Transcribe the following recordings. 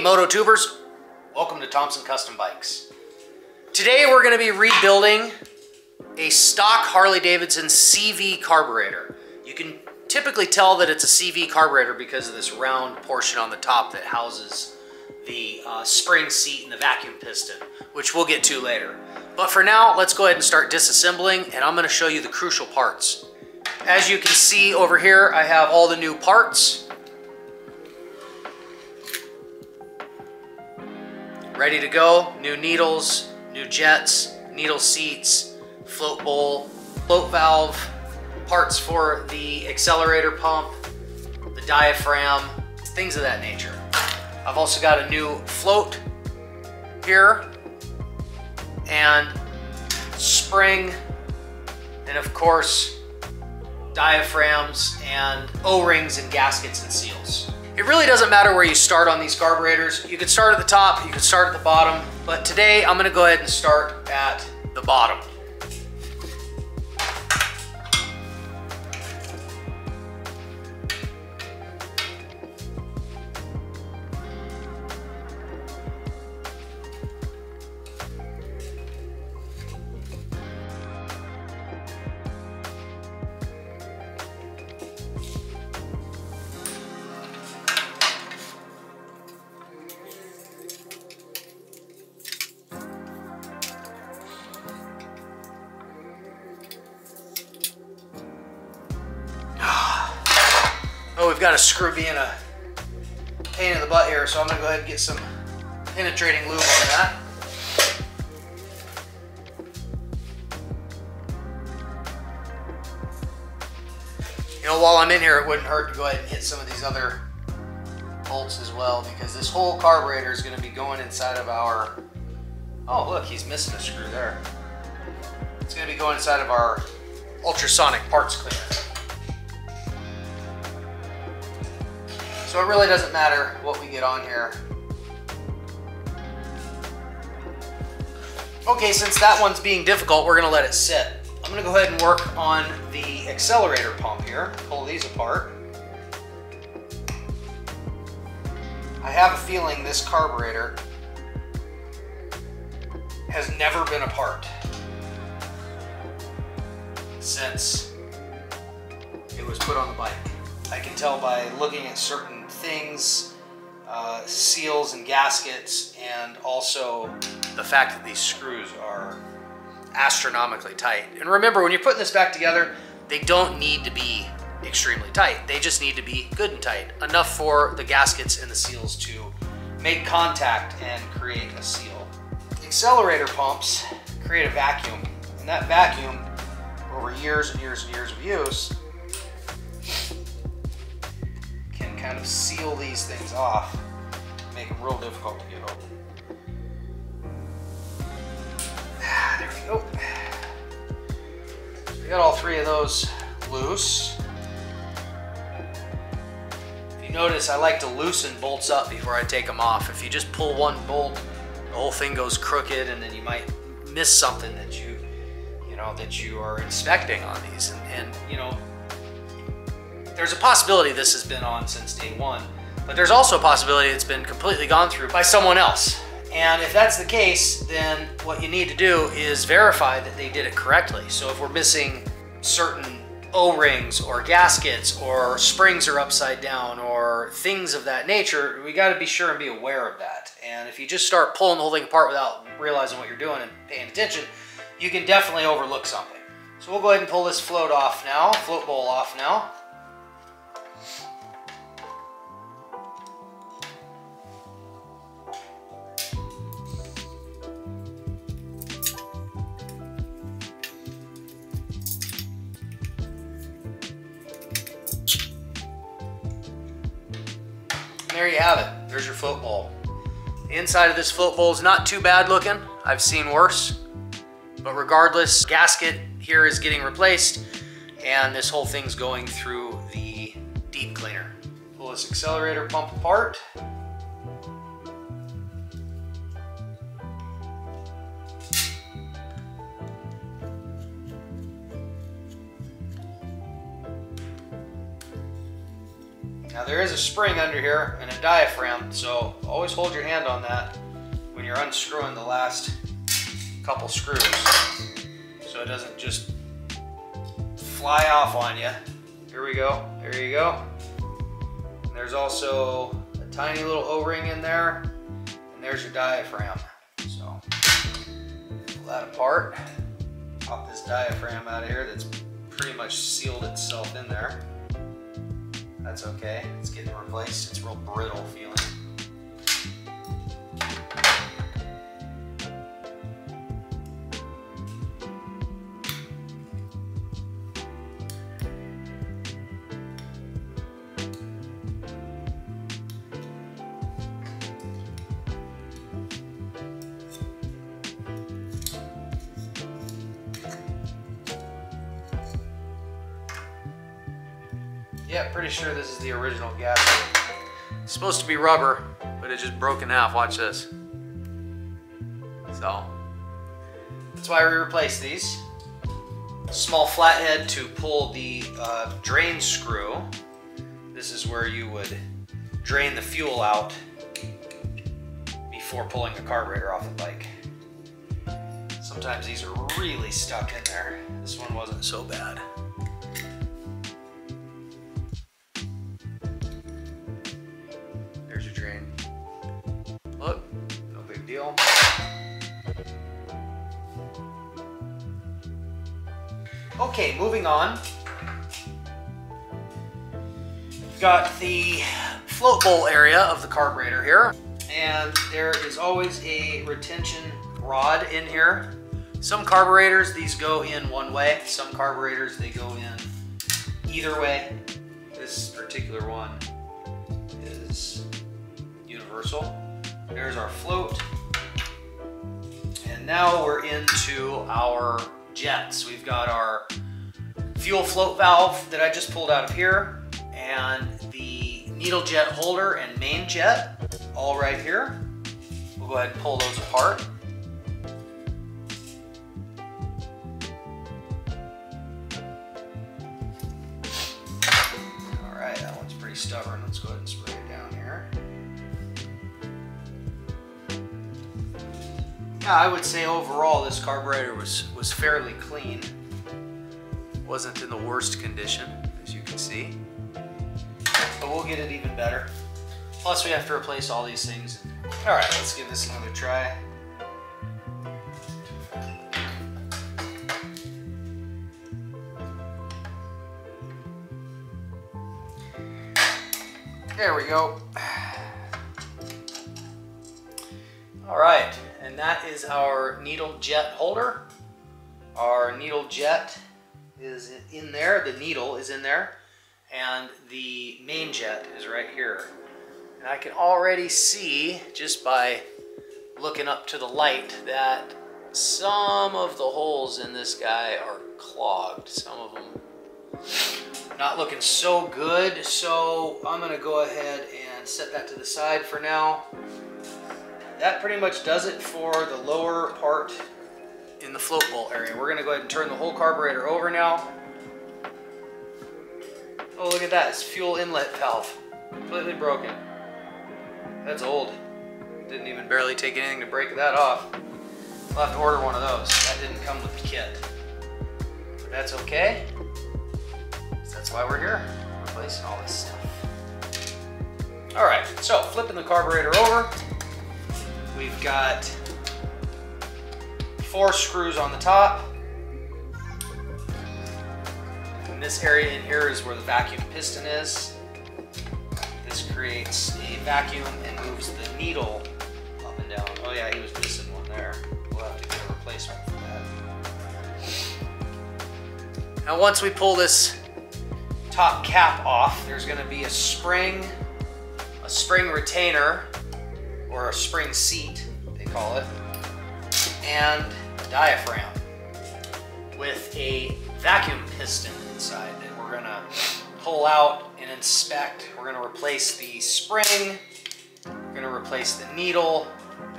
Moto Tubers, welcome to Thomson Custom Bikes. Today we're going to be rebuilding a stock Harley Davidson CV carburetor. You can typically tell that it's a CV carburetor because of this round portion on the top that houses the spring seat and the vacuum piston, which we'll get to later. But for now, let's go ahead and start disassembling, and I'm going to show you the crucial parts. As you can see over here, I have all the new parts ready to go. New needles, new jets, needle seats, float bowl, float valve, parts for the accelerator pump, the diaphragm, things of that nature. I've also got a new float here, and spring, and of course diaphragms and O-rings and gaskets and seals. It really doesn't matter where you start on these carburetors. You could start at the top, you could start at the bottom, but today I'm going to go ahead and start at the bottom. Oh, we've got a screw being a pain in the butt here, so I'm going to go ahead and get some penetrating lube on that. You know, while I'm in here, it wouldn't hurt to go ahead and hit some of these other bolts as well, because this whole carburetor is going to be going inside of our... Oh, look, he's missing a screw there. It's going to be going inside of our ultrasonic parts cleaner. So it really doesn't matter what we get on here. Okay, since that one's being difficult, we're gonna let it sit. I'm gonna go ahead and work on the accelerator pump here. Pull these apart. I have a feeling this carburetor has never been apart since it was put on the bike. I can tell by looking at certain things, seals and gaskets, and also the fact that these screws are astronomically tight. And remember, when you're putting this back together, they don't need to be extremely tight. They just need to be good and tight, enough for the gaskets and the seals to make contact and create a seal. Accelerator pumps create a vacuum, and that vacuum, over years and years and years of use, kind of seal these things off, make them real difficult to get open. There we go. So we got all three of those loose. If you notice, I like to loosen bolts up before I take them off. If you just pull one bolt, the whole thing goes crooked, and then you might miss something that you are inspecting on these. And you know, there's a possibility this has been on since day one, but there's also a possibility it's been completely gone through by someone else. And if that's the case, then what you need to do is verify that they did it correctly. So if we're missing certain O-rings or gaskets, or springs are upside down, or things of that nature, we got to be sure and be aware of that. And if you just start pulling the whole thing apart without realizing what you're doing and paying attention, you can definitely overlook something. So we'll go ahead and pull this float off now, float bowl off now. There you have it. There's your float bowl. The inside of this float bowl is not too bad looking. I've seen worse. But regardless, gasket here is getting replaced, and this whole thing's going through the deep cleaner. Pull this accelerator pump apart. Now there is a spring under here and a diaphragm, so always hold your hand on that when you're unscrewing the last couple screws, so it doesn't just fly off on you. Here we go, there you go. And there's also a tiny little O-ring in there, and there's your diaphragm. So pull that apart, pop this diaphragm out of here that's pretty much sealed itself in there. That's okay, it's getting replaced. It's real brittle feeling. Yeah, pretty sure this is the original gasket. It's supposed to be rubber, but it just broke in half. Watch this. So, that's why we replaced these. Small flathead to pull the drain screw. This is where you would drain the fuel out before pulling the carburetor off the bike. Sometimes these are really stuck in there. This one wasn't so bad. There's your drain. Look, no big deal. Okay, moving on. We've got the float bowl area of the carburetor here, and there is always a retention rod in here. Some carburetors, these go in one way. Some carburetors, they go in either way. This particular one is universal. There's our float. And now we're into our jets. We've got our fuel float valve that I just pulled out of here, and the needle jet holder and main jet all right here. We'll go ahead and pull those apart. All right, that one's pretty stubborn. Let's go ahead and spray it down here. Yeah, I would say overall this carburetor was fairly clean. Wasn't in the worst condition, as you can see. But we'll get it even better. Plus we have to replace all these things. All right, let's give this another try. There we go. All right, and that is our needle jet holder. Our needle jet is in there, the needle is in there, and the main jet is right here. And I can already see, just by looking up to the light, that some of the holes in this guy are clogged. Some of them not looking so good, so I'm gonna go ahead and set that to the side for now. That pretty much does it for the lower part in the float bowl area. We're gonna go ahead and turn the whole carburetor over now. Oh, look at that, it's fuel inlet valve. Completely broken. That's old. Didn't even barely take anything to break that off. We'll have to order one of those. That didn't come with the kit. But that's okay. That's why we're here, replacing all this stuff. All right, so flipping the carburetor over, we've got 4 screws on the top. And this area in here is where the vacuum piston is. This creates a vacuum and moves the needle up and down. Oh yeah, he was missing one there. We'll have to get a replacement for that. Now once we pull this top cap off, there's going to be a spring retainer, or a spring seat, they call it, and a diaphragm with a vacuum piston inside that we're going to pull out and inspect. We're going to replace the spring, we're going to replace the needle,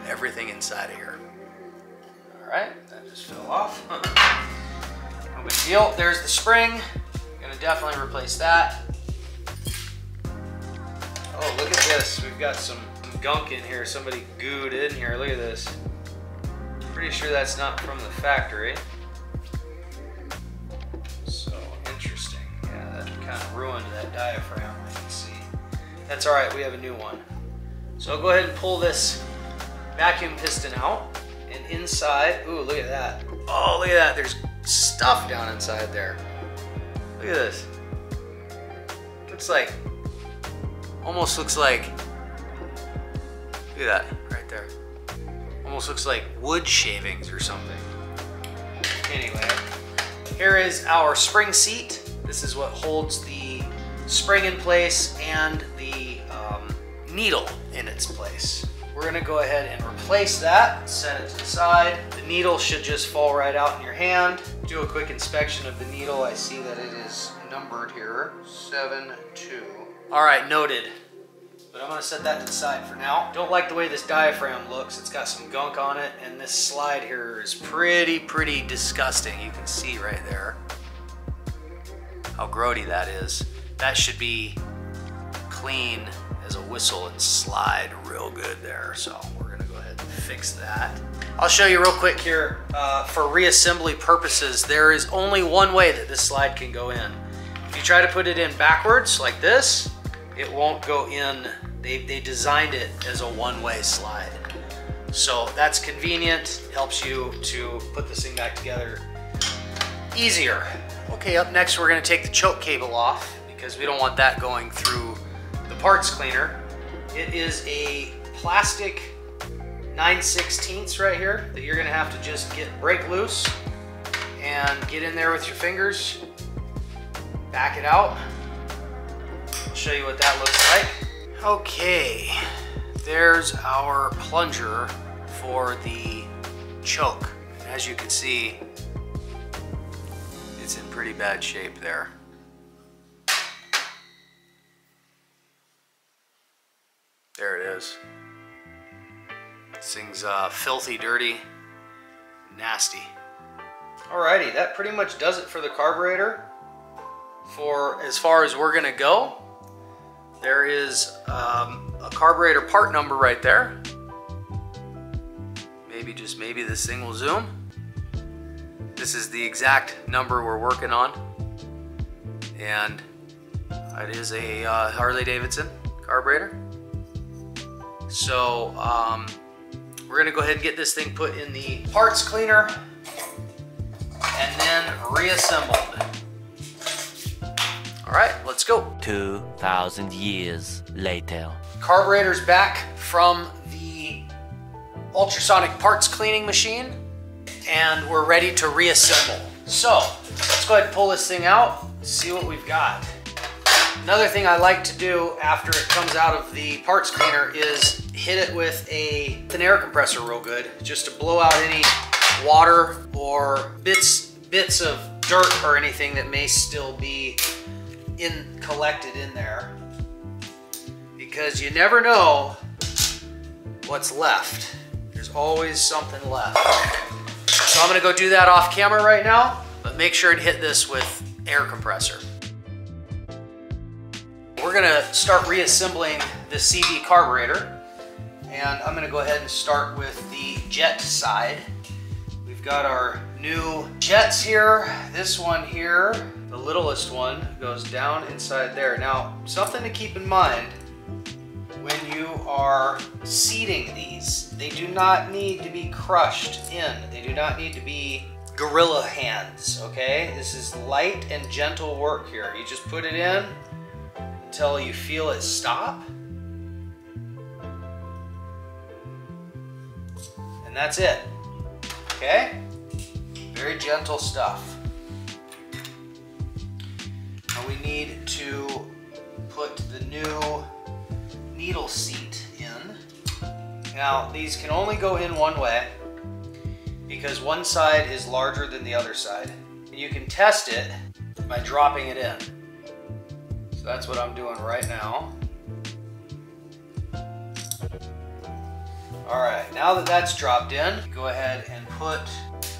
everything inside of here. All right, that just fell off. No big deal. There's the spring. Gonna definitely replace that. Oh, look at this. We've got some gunk in here. Somebody gooed in here. Look at this. Pretty sure that's not from the factory. So interesting. Yeah, that kind of ruined that diaphragm, I can see. That's all right, we have a new one. So I'll go ahead and pull this vacuum piston out. And inside, ooh, look at that. Oh, look at that. There's stuff down inside there. Look at this. Looks like, almost looks like, look at that right there. Almost looks like wood shavings or something. Anyway, here is our spring seat. This is what holds the spring in place and the needle in its place. We're gonna go ahead and replace that, set it to the side. The needle should just fall right out in your hand. Do a quick inspection of the needle. I see that it is numbered here, 7-2. All right, noted. But I'm gonna set that to the side for now. Don't like the way this diaphragm looks. It's got some gunk on it, and this slide here is pretty disgusting. You can see right there how grody that is. That should be clean as a whistle and slide real good there. So we're gonna go ahead and fix that. I'll show you real quick here. For reassembly purposes, there is only one way that this slide can go in. If you try to put it in backwards like this, it won't go in. They designed it as a one-way slide. So that's convenient, helps you to put this thing back together easier. Okay, up next we're gonna take the choke cable off because we don't want that going through the parts cleaner. It is a plastic 9/16 right here that you're gonna have to just break loose and get in there with your fingers, back it out. I'll show you what that looks like. Okay, there's our plunger for the choke. As you can see, it's in pretty bad shape there. There it is. This thing's filthy, dirty, nasty. Alrighty, that pretty much does it for the carburetor. For as far as we're gonna go, there is a carburetor part number right there. Maybe, just maybe this thing will zoom. This is the exact number we're working on. And it is a Harley Davidson carburetor. So we're gonna go ahead and get this thing put in the parts cleaner and then reassembled. All right, let's go. 2,000 years later. Carburetor's back from the ultrasonic parts cleaning machine and we're ready to reassemble. So let's go ahead and pull this thing out, see what we've got. Another thing I like to do after it comes out of the parts cleaner is hit it with an air compressor real good, just to blow out any water or bits of dirt or anything that may still be collected in there, because you never know what's left. There's always something left. So I'm gonna go do that off camera right now, but make sure to hit this with air compressor. We're gonna start reassembling the CV carburetor, and I'm gonna go ahead and start with the jet side. We've got our new jets here. This one here, the littlest one, goes down inside there. Now, something to keep in mind when you are seating these, they do not need to be crushed in. They do not need to be gorilla hands, okay? This is light and gentle work here. You just put it in until you feel it stop. And that's it, okay? Very gentle stuff. Now we need to put the new needle seat in. Now these can only go in one way because one side is larger than the other side. And you can test it by dropping it in. So that's what I'm doing right now. All right, now that that's dropped in, go ahead and put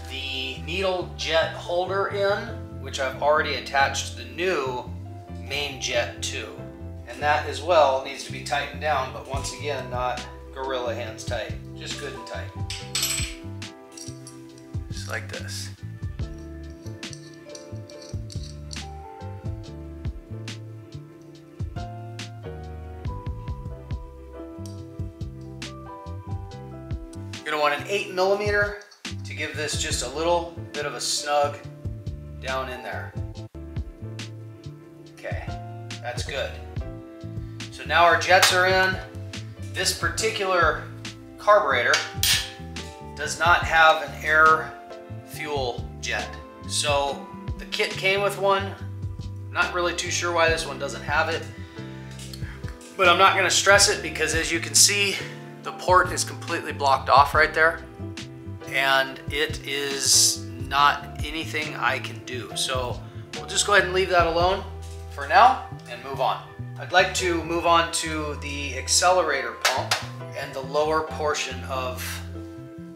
the needle jet holder in, which I've already attached the new main jet to. And that as well needs to be tightened down, but once again, not gorilla hands tight, just good and tight. Just like this. You're gonna want an 8mm to give this just a little bit of a snug down in there. Okay, that's good. So now our jets are in. This particular carburetor does not have an air fuel jet. So the kit came with one. Not really too sure why this one doesn't have it, but I'm not gonna stress it because as you can see, the port is completely blocked off right there, and it is not anything I can do. So we'll just go ahead and leave that alone for now and move on. I'd like to move on to the accelerator pump and the lower portion of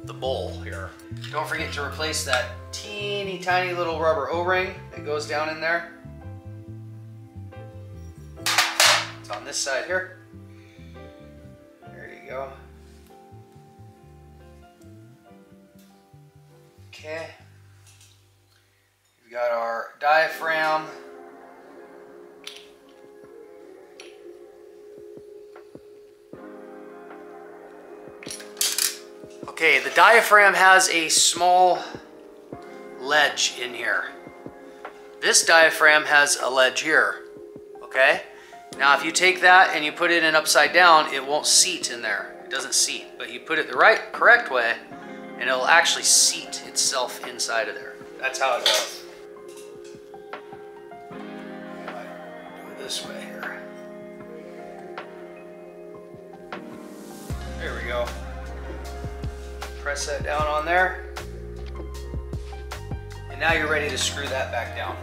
the bowl here. Don't forget to replace that teeny tiny little rubber O-ring that goes down in there. It's on this side here. There you go. Okay. We've got our diaphragm. Okay, the diaphragm has a small ledge in here. This diaphragm has a ledge here, okay? Now if you take that and you put it in upside down, it won't seat in there. It doesn't seat, but you put it the correct way and it'll actually seat itself inside of there. That's how it goes. Do it this way here. There we go. Press that down on there. And now you're ready to screw that back down.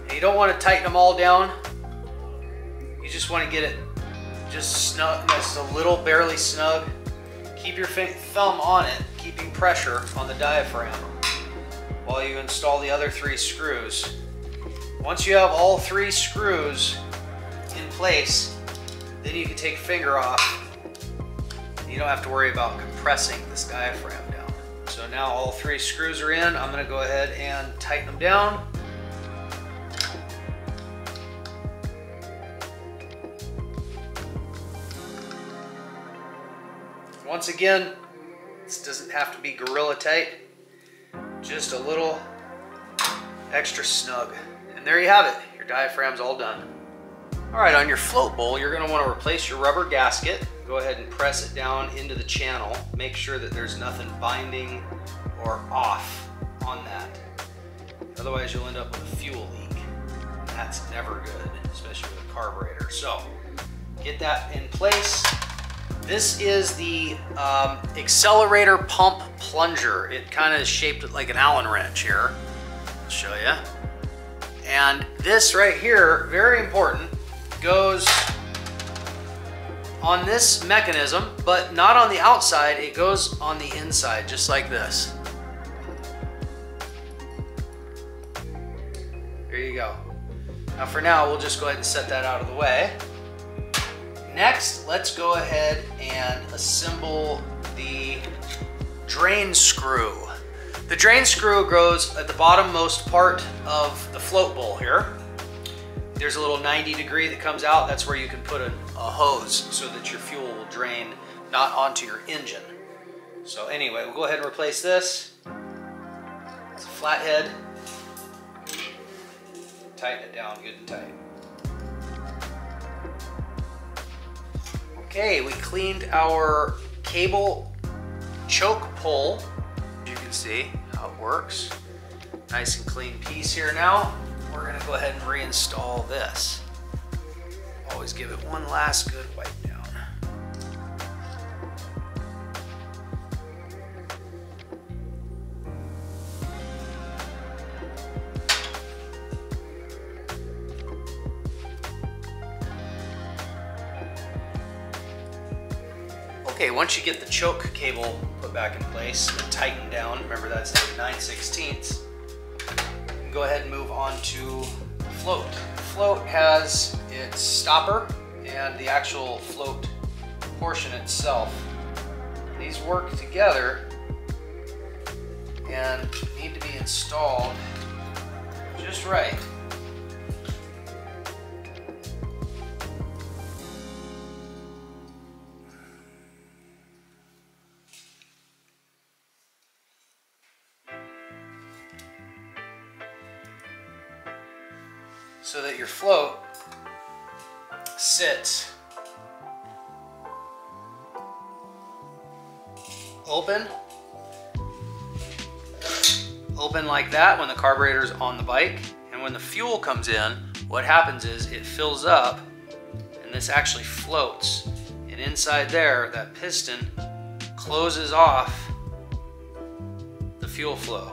And you don't want to tighten them all down. You just want to get it just snug, just a little barely snug. Keep your thumb on it, keeping pressure on the diaphragm while you install the other 3 screws. Once you have all 3 screws in place, then you can take your finger off. You don't have to worry about compressing this diaphragm down. So now all 3 screws are in. I'm going to go ahead and tighten them down. Once again, this doesn't have to be gorilla tight, just a little extra snug. And there you have it, your diaphragm's all done. All right, on your float bowl, you're gonna wanna replace your rubber gasket. Go ahead and press it down into the channel. Make sure that there's nothing binding or off on that. Otherwise, you'll end up with a fuel leak. That's never good, especially with a carburetor. So, get that in place. This is the accelerator pump plunger. It kind of is shaped like an Allen wrench here. I'll show you. And this right here, very important, goes on this mechanism, but not on the outside. It goes on the inside, just like this. There you go. Now for now, we'll just go ahead and set that out of the way. Next, let's go ahead and assemble the drain screw. The drain screw goes at the bottommost part of the float bowl here. There's a little 90 degree that comes out. That's where you can put a hose so that your fuel will drain not onto your engine. So anyway, we'll go ahead and replace this. It's a flathead. Tighten it down good and tight. Okay, we cleaned our cable choke pull. You can see how it works. Nice and clean piece here now. We're gonna go ahead and reinstall this. Always give it one last good wipe down. Okay, once you get the choke cable put back in place and tightened down, remember that's 9/16, go ahead and move on to the float. The float has its stopper and the actual float portion itself. These work together and need to be installed just right. So that your float sits open like that when the carburetor is on the bike, and when the fuel comes in, what happens is it fills up and this actually floats, and inside there that piston closes off the fuel flow.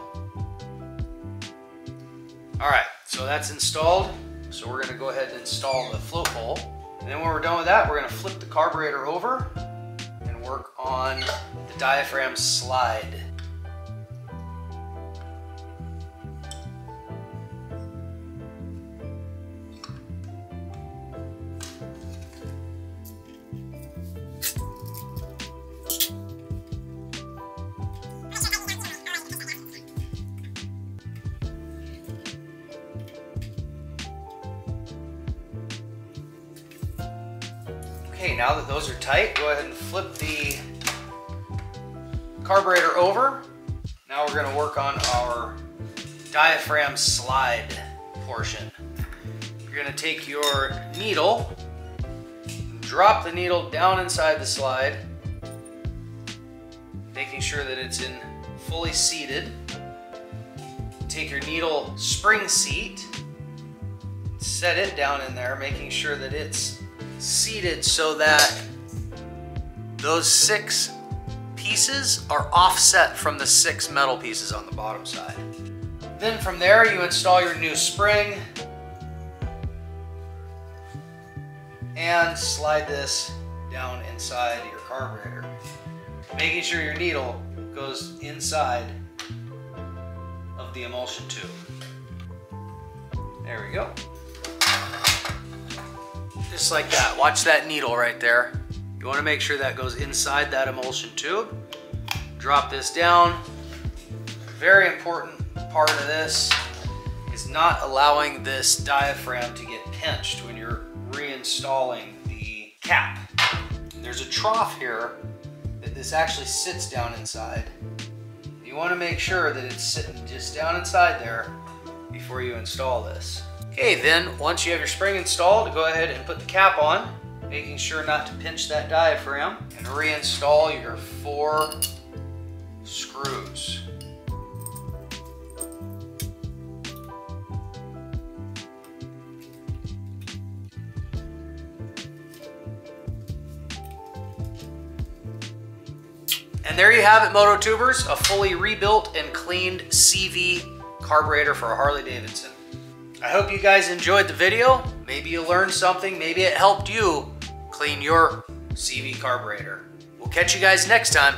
Alright, so that's installed. So we're going to go ahead and install the float bowl, and then when we're done with that, we're going to flip the carburetor over and work on the diaphragm slide. Okay, now that those are tight, go ahead and flip the carburetor over. Now we're going to work on our diaphragm slide portion. You're going to take your needle, drop the needle down inside the slide, making sure that it's in fully seated. Take your needle spring seat, set it down in there, making sure that it's seated so that those 6 pieces are offset from the 6 metal pieces on the bottom side. Then from there you install your new spring and slide this down inside your carburetor, making sure your needle goes inside of the emulsion tube. There we go. Just like that. Watch that needle right there. You want to make sure that goes inside that emulsion tube. Drop this down. Very important part of this is not allowing this diaphragm to get pinched when you're reinstalling the cap. There's a trough here that this actually sits down inside. You want to make sure that it's sitting just down inside there before you install this. Okay, then once you have your spring installed, go ahead and put the cap on, making sure not to pinch that diaphragm, and reinstall your 4 screws. And there you have it, Moto Tubers, a fully rebuilt and cleaned CV carburetor for a Harley Davidson. I hope you guys enjoyed the video. Maybe you learned something. Maybe it helped you clean your CV carburetor. We'll catch you guys next time.